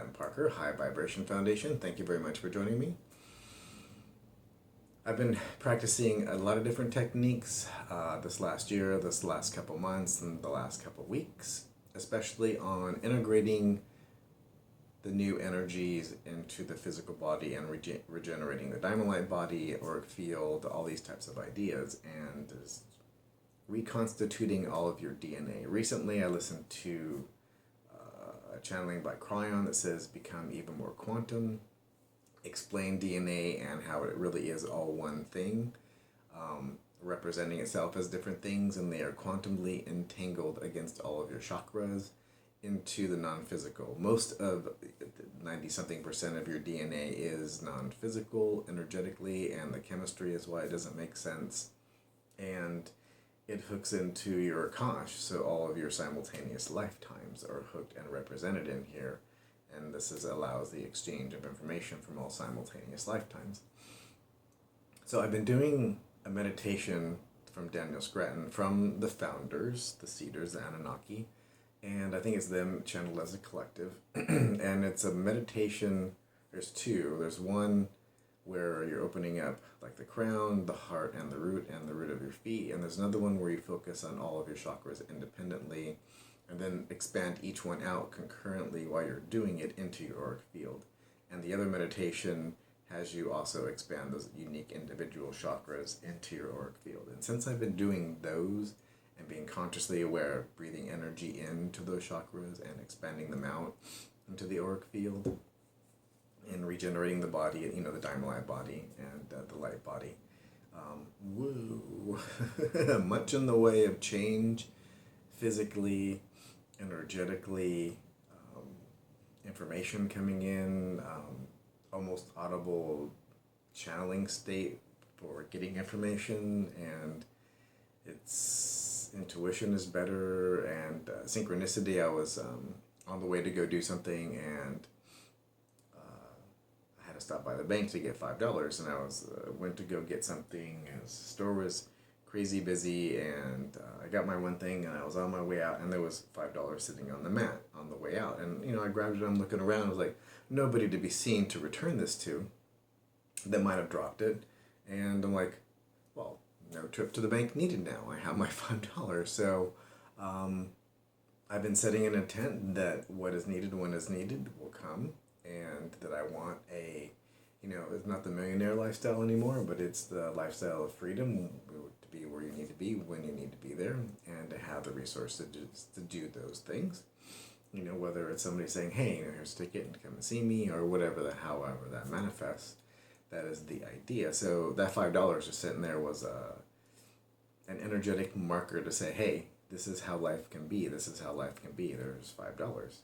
I'm Parker, High Vibration Foundation. Thank you very much for joining me. I've been practicing a lot of different techniques this last year, this last couple months, and the last couple weeks, especially on integrating the new energies into the physical body and regenerating the diamond light body, auric field, all these types of ideas, and just reconstituting all of your DNA. Recently, I listened to a channeling by KYRON that says become even more quantum, explain DNA and how it really is all one thing, representing itself as different things, and they are quantumly entangled against all of your chakras into the non-physical. Most of 90-something% of your DNA is non-physical energetically, and the chemistry is why it doesn't make sense. And it hooks into your Akash, so all of your simultaneous lifetimes are hooked and represented in here. And this allows the exchange of information from all simultaneous lifetimes. So I've been doing a meditation from Daniel Scranton, from the founders, the Cedars, the Anunnaki, and I think it's them channeled as a collective. And it's a meditation, there's two. There's one where you're opening up like the crown, the heart, and the root of your feet. And there's another one where you focus on all of your chakras independently, and then expand each one out concurrently while you're doing it into your auric field. And the other meditation has you also expand those unique individual chakras into your auric field. And since I've been doing those and being consciously aware of breathing energy into those chakras and expanding them out into the auric field and regenerating the body, the diamond light body and the light body, much in the way of change physically, energetically, information coming in, almost audible channeling state for getting information, and its intuition is better, and synchronicity. I was on the way to go do something, and I had to stop by the bank to get $5, and I went to go get something, and the store was crazy busy, and I got my one thing, and I was on my way out, and there was $5 sitting on the mat on the way out, and I grabbed it. I'm looking around. I was like, nobody to be seen to return this to that might have dropped it, and I'm like, well, no trip to the bank needed now. I have my $5, so I've been setting an intent that what is needed when is needed will come, and that I want it's not the millionaire lifestyle anymore, but it's the lifestyle of freedom, to be where you need to be when you need to be there, and to have the resources to do those things. Whether it's somebody saying, hey, here's a ticket and come and see me, or whatever, however that manifests, that is the idea. So that $5 just sitting there was an energetic marker to say, hey, this is how life can be. This is how life can be. There's $5,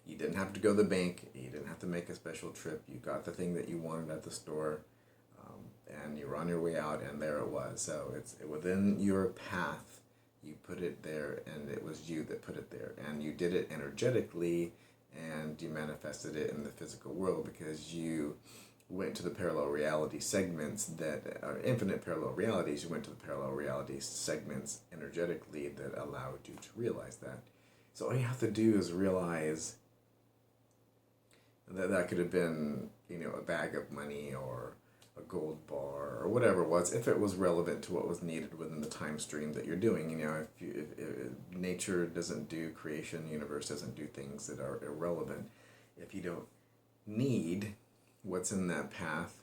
You didn't have to go to the bank. You didn't have to make a special trip. You got the thing that you wanted at the store, and you were on your way out, and there it was. So it's within your path. You put it there, and it was you that put it there. And you did it energetically, and you manifested it in the physical world because you went to the parallel reality segments that are infinite parallel realities. You went to the parallel reality segments energetically that allowed you to realize that. So all you have to do is realize that could have been, a bag of money or a gold bar or whatever it was, if it was relevant to what was needed within the time stream that you're doing. If nature doesn't do creation, the universe doesn't do things that are irrelevant. If you don't need what's in that path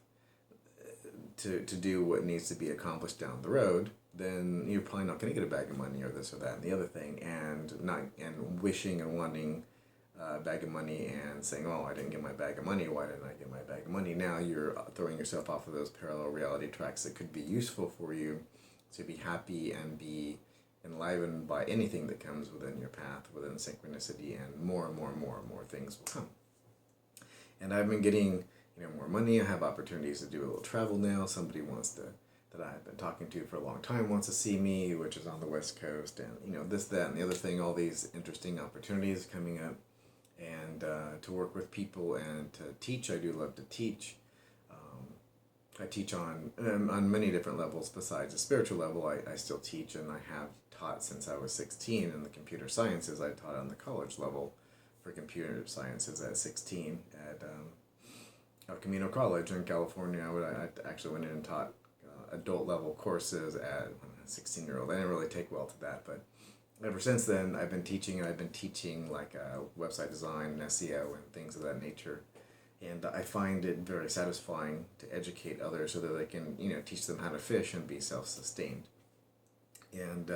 to do what needs to be accomplished down the road, then you're probably not going to get a bag of money or this or that and the other thing, and wishing and wanting a bag of money and saying, oh, I didn't get my bag of money, why didn't I get my bag of money? Now you're throwing yourself off of those parallel reality tracks that could be useful for you to be happy and be enlivened by anything that comes within your path, within synchronicity, and more and more and more and more things will come. And I've been getting more money. I have opportunities to do a little travel now. Somebody that I've been talking to for a long time wants to see me, which is on the West Coast, and this, that, and the other thing, all these interesting opportunities coming up, and to work with people and to teach. I do love to teach. I teach on many different levels besides the spiritual level. I still teach, and I have taught since I was 16 in the computer sciences. I taught on the college level for computer sciences at 16 at El Camino College in California. I actually went in and taught adult level courses at 16-year-old. I didn't really take well to that, but ever since then I've been teaching, and I've been teaching like website design and SEO and things of that nature. And I find it very satisfying to educate others so that they can, teach them how to fish and be self-sustained. And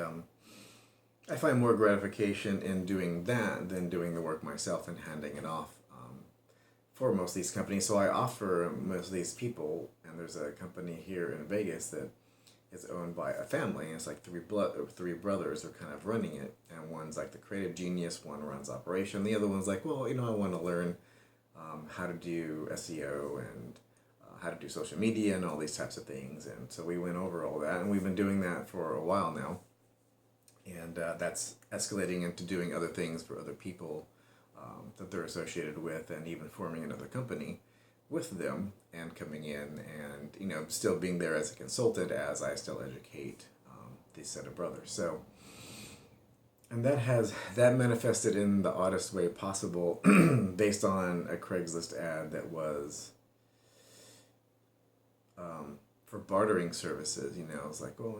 I find more gratification in doing that than doing the work myself and handing it off for most of these companies. So I offer most of these people, and there's a company here in Vegas that is owned by a family, and it's like three brothers are kind of running it, and one's like the creative genius, one runs operation, the other one's like, well, I want to learn how to do SEO and how to do social media and all these types of things. And so we went over all that, and we've been doing that for a while now, and that's escalating into doing other things for other people that they're associated with, and even forming another company with them and coming in and still being there as a consultant as I still educate this set of brothers. So, and that manifested in the oddest way possible based on a Craigslist ad that was for bartering services. I was like, well,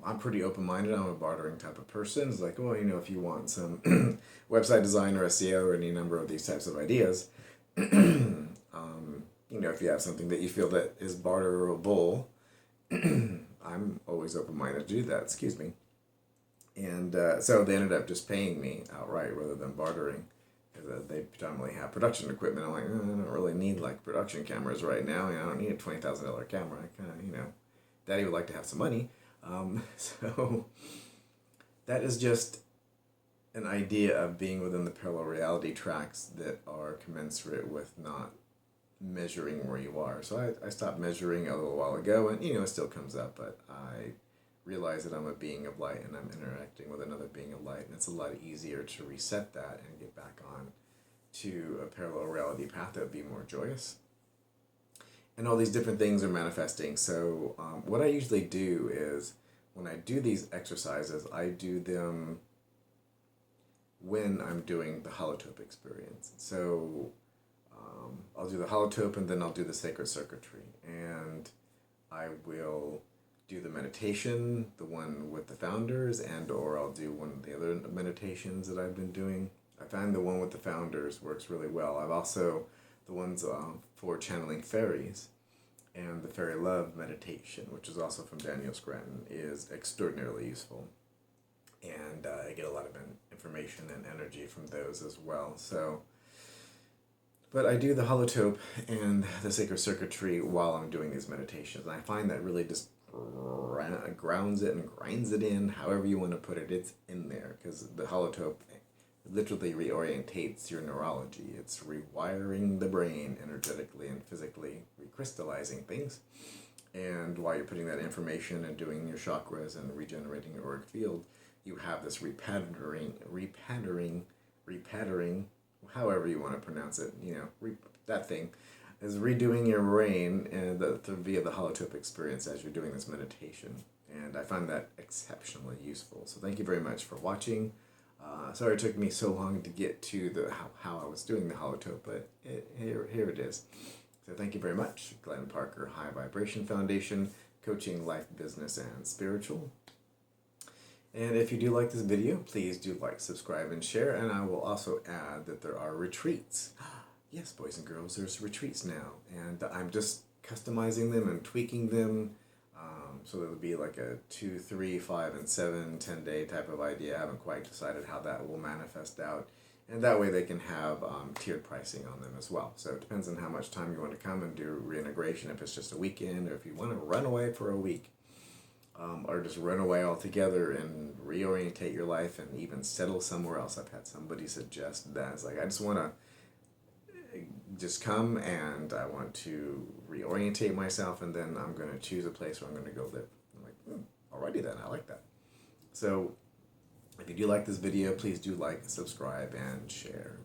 I'm pretty open-minded. I'm a bartering type of person. It's like, well, if you want some website design or SEO or any number of these types of ideas, if you have something that you feel that is barterable, I'm always open-minded to do that. Excuse me. And so they ended up just paying me outright rather than bartering, because they predominantly have production equipment. I'm like, I don't really need like production cameras right now. I don't need a $20,000 camera. I kind of, Daddy would like to have some money. So that is just an idea of being within the parallel reality tracks that are commensurate with not measuring where you are. So I stopped measuring a little while ago, and it still comes up, but I realize that I'm a being of light and I'm interacting with another being of light, and it's a lot easier to reset that and get back on to a parallel reality path that would be more joyous. And all these different things are manifesting. So what I usually do is, when I do these exercises, I do them when I'm doing the holotope experience. So I'll do the holotope, and then I'll do the sacred circuitry, and I will do the meditation, the one with the founders, and or I'll do one of the other meditations that I've been doing. I find the one with the founders works really well. I've also, the ones for channeling fairies, and the fairy love meditation, which is also from Daniel Scranton, is extraordinarily useful. And I get a lot of information and energy from those as well. So, but I do the holotope and the sacred circuitry while I'm doing these meditations. And I find that really just grounds it and grinds it in, however you want to put it, it's in there. Because the holotope literally reorientates your neurology. It's rewiring the brain energetically and physically, recrystallizing things. And while you're putting that information and doing your chakras and regenerating your auric field, you have this repatterning, however you want to pronounce it, that thing is redoing your brain via the holotope experience as you're doing this meditation. And I find that exceptionally useful. So thank you very much for watching. Sorry it took me so long to get to how I was doing the holotope, but here it is. So thank you very much. Glenn Parker, High Vibration Foundation, coaching life, business, and spiritual. And if you do like this video, please do like, subscribe, and share. And I will also add that there are retreats. Yes, boys and girls, there's retreats now. And I'm just customizing them and tweaking them. So it'll be like a 2, 3, 5, and 7, 10-day type of idea. I haven't quite decided how that will manifest out. And that way they can have tiered pricing on them as well. So it depends on how much time you want to come and do reintegration, if it's just a weekend, or if you want to run away for a week. Or just run away altogether and reorientate your life and even settle somewhere else. I've had somebody suggest that. It's like, I just want to just come and I want to reorientate myself, and then I'm going to choose a place where I'm going to go live. I'm like, alrighty then, I like that. So if you do like this video, please do like, subscribe, and share.